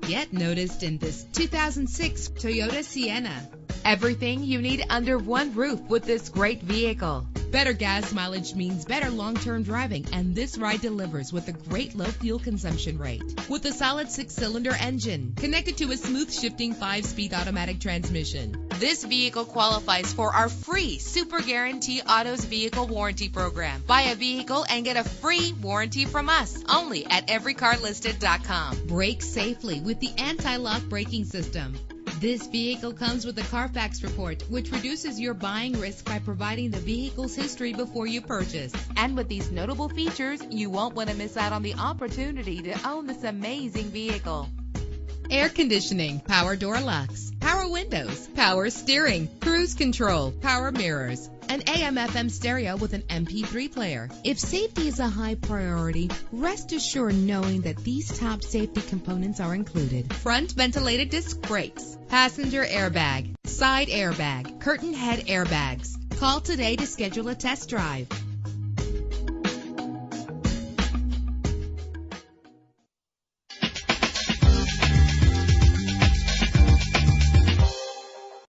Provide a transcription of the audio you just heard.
get noticed in this 2006 Toyota Sienna. Everything you need under one roof with this great vehicle. Better gas mileage means better long-term driving, and this ride delivers with a great low fuel consumption rate. With a solid 6-cylinder engine connected to a smooth shifting 5-speed automatic transmission. This vehicle qualifies for our free Super Guarantee Autos Vehicle Warranty Program. Buy a vehicle and get a free warranty from us only at everycarlisted.com. Brake safely with the anti-lock braking system. This vehicle comes with a Carfax report, which reduces your buying risk by providing the vehicle's history before you purchase. And with these notable features, you won't want to miss out on the opportunity to own this amazing vehicle. Air conditioning, power door locks, power windows, power steering, cruise control, power mirrors, an AM/FM stereo with an MP3 player. If safety is a high priority, rest assured knowing that these top safety components are included. Front ventilated disc brakes, passenger airbag, side airbag, curtain head airbags. Call today to schedule a test drive.